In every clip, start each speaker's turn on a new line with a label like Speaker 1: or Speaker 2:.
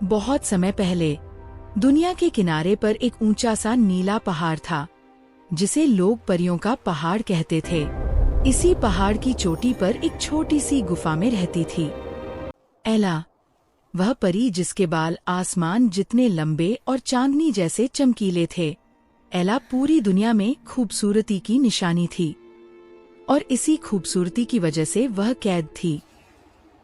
Speaker 1: बहुत समय पहले दुनिया के किनारे पर एक ऊंचा सा नीला पहाड़ था, जिसे लोग परियों का पहाड़ कहते थे। इसी पहाड़ की चोटी पर एक छोटी सी गुफा में रहती थी एला, वह परी जिसके बाल आसमान जितने लंबे और चांदनी जैसे चमकीले थे। एला पूरी दुनिया में खूबसूरती की निशानी थी और इसी खूबसूरती की वजह से वह कैद थी।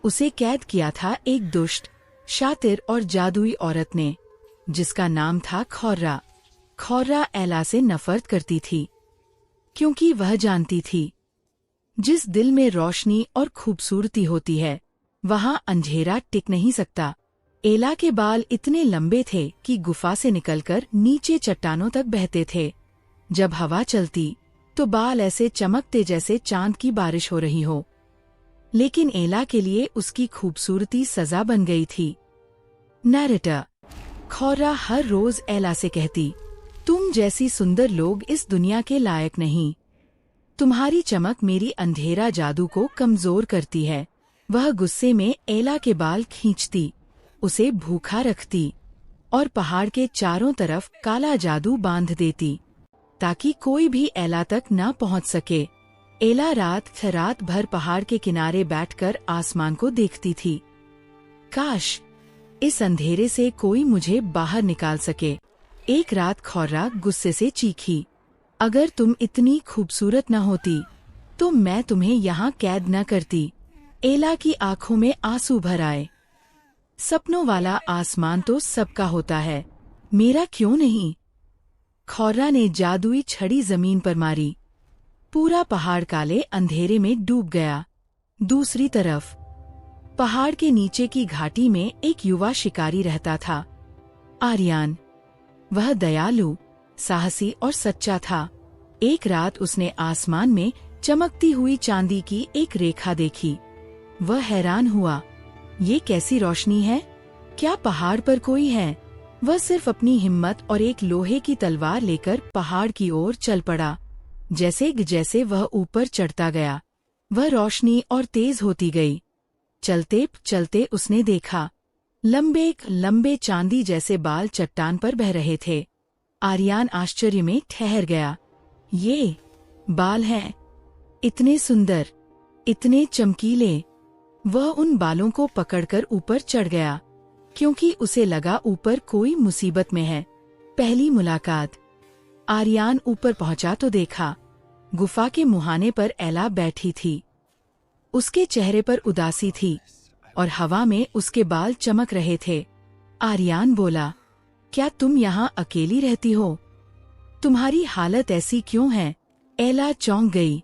Speaker 1: उसे कैद किया था एक दुष्ट, शातिर और जादुई औरत ने, जिसका नाम था खौर्रा। खौर्रा एला से नफरत करती थी, क्योंकि वह जानती थी जिस दिल में रोशनी और खूबसूरती होती है, वहाँ अंधेरा टिक नहीं सकता। एला के बाल इतने लंबे थे कि गुफा से निकलकर नीचे चट्टानों तक बहते थे। जब हवा चलती तो बाल ऐसे चमकते जैसे चांद की बारिश हो रही हो। लेकिन एला के लिए उसकी खूबसूरती सजा बन गई थी। नैरेटर: खौर्रा हर रोज एला से कहती, तुम जैसी सुंदर लोग इस दुनिया के लायक नहीं। तुम्हारी चमक मेरी अंधेरा जादू को कमजोर करती है। वह गुस्से में एला के बाल खींचती, उसे भूखा रखती और पहाड़ के चारों तरफ काला जादू बांध देती, ताकि कोई भी एला तक न पहुंच सके। एला रात भर पहाड़ के किनारे बैठकर आसमान को देखती थी। काश इस अंधेरे से कोई मुझे बाहर निकाल सके। एक रात खौर्रा गुस्से से चीखी, अगर तुम इतनी खूबसूरत न होती तो मैं तुम्हें यहाँ कैद न करती। एला की आंखों में आंसू भर आए। सपनों वाला आसमान तो सबका होता है, मेरा क्यों नहीं? खौर्रा ने जादुई छड़ी जमीन पर मारी। पूरा पहाड़ काले अंधेरे में डूब गया। दूसरी तरफ पहाड़ के नीचे की घाटी में एक युवा शिकारी रहता था, आर्यान। वह दयालु, साहसी और सच्चा था। एक रात उसने आसमान में चमकती हुई चांदी की एक रेखा देखी। वह हैरान हुआ, ये कैसी रोशनी है? क्या पहाड़ पर कोई है? वह सिर्फ अपनी हिम्मत और एक लोहे की तलवार लेकर पहाड़ की ओर चल पड़ा। जैसे जैसे वह ऊपर चढ़ता गया, वह रोशनी और तेज होती गई। चलते चलते उसने देखा, लंबे लंबे चांदी जैसे बाल चट्टान पर बह रहे थे। आर्यान आश्चर्य में ठहर गया। ये बाल हैं? इतने सुंदर, इतने चमकीले। वह उन बालों को पकड़कर ऊपर चढ़ गया, क्योंकि उसे लगा ऊपर कोई मुसीबत में है। पहली मुलाकात। आर्यान ऊपर पहुंचा तो देखा, गुफा के मुहाने पर एला बैठी थी। उसके चेहरे पर उदासी थी और हवा में उसके बाल चमक रहे थे। आर्यान बोला, क्या तुम यहाँ अकेली रहती हो? तुम्हारी हालत ऐसी क्यों है? एला चौंक गई।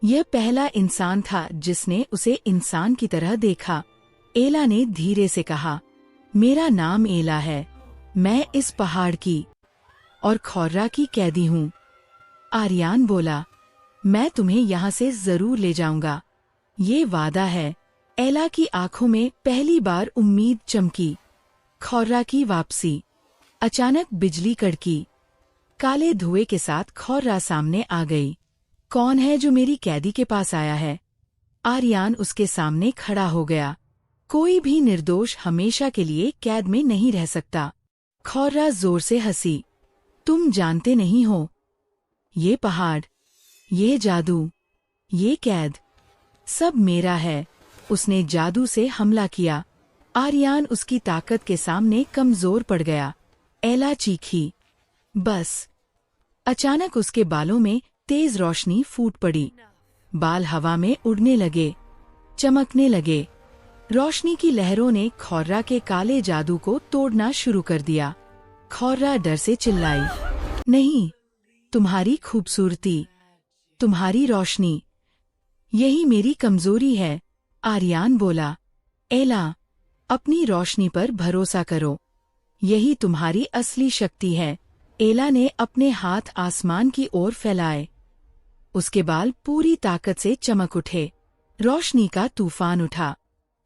Speaker 1: यह पहला इंसान था जिसने उसे इंसान की तरह देखा। एला ने धीरे से कहा, मेरा नाम एला है। मैं इस पहाड़ की और खौर्रा की कैदी हूँ। आर्यान बोला, मैं तुम्हें यहाँ से जरूर ले जाऊंगा, ये वादा है। एला की आंखों में पहली बार उम्मीद चमकी। खौर्रा की वापसी। अचानक बिजली कड़की। काले धुएं के साथ खौर्रा सामने आ गई। कौन है जो मेरी कैदी के पास आया है? आर्यान उसके सामने खड़ा हो गया। कोई भी निर्दोष हमेशा के लिए कैद में नहीं रह सकता। खौर्रा जोर से हंसी, तुम जानते नहीं हो, ये पहाड़, ये जादू, ये कैद, सब मेरा है। उसने जादू से हमला किया। आर्यान उसकी ताकत के सामने कमजोर पड़ गया। एला चीखी, बस। अचानक उसके बालों में तेज रोशनी फूट पड़ी। बाल हवा में उड़ने लगे, चमकने लगे। रोशनी की लहरों ने खौर्रा के काले जादू को तोड़ना शुरू कर दिया। खौर्रा डर से चिल्लाई, नहीं, तुम्हारी खूबसूरती, तुम्हारी रोशनी, यही मेरी कमजोरी है। आर्यान बोला, एला, अपनी रोशनी पर भरोसा करो, यही तुम्हारी असली शक्ति है। एला ने अपने हाथ आसमान की ओर फैलाए। उसके बाल पूरी ताकत से चमक उठे। रोशनी का तूफान उठा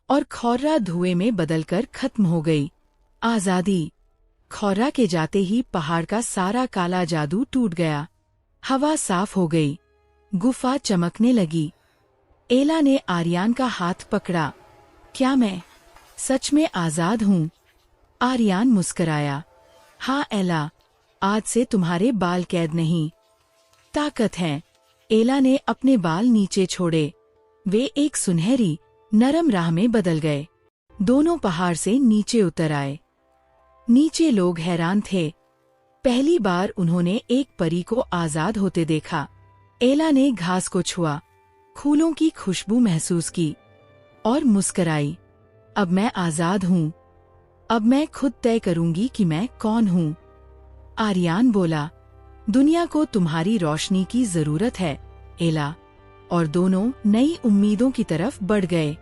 Speaker 1: और खौर्रा धुएं में बदलकर खत्म हो गई। आजादी। खौर्रा के जाते ही पहाड़ का सारा काला जादू टूट गया। हवा साफ हो गई। गुफा चमकने लगी। एला ने आर्यान का हाथ पकड़ा। क्या मैं सच में आजाद हूँ? आर्यान मुस्कराया। हाँ एला, आज से तुम्हारे बाल कैद नहीं, ताकत हैं। एला ने अपने बाल नीचे छोड़े। वे एक सुनहरी, नरम राह में बदल गए। दोनों पहाड़ से नीचे उतर आए। नीचे लोग हैरान थे। पहली बार उन्होंने एक परी को आजाद होते देखा। एला ने घास को छुआ, फूलों की खुशबू महसूस की और मुस्कराई। अब मैं आजाद हूँ। अब मैं खुद तय करूंगी कि मैं कौन हूँ। आर्यान बोला, दुनिया को तुम्हारी रोशनी की जरूरत है एला। और दोनों नई उम्मीदों की तरफ बढ़ गए।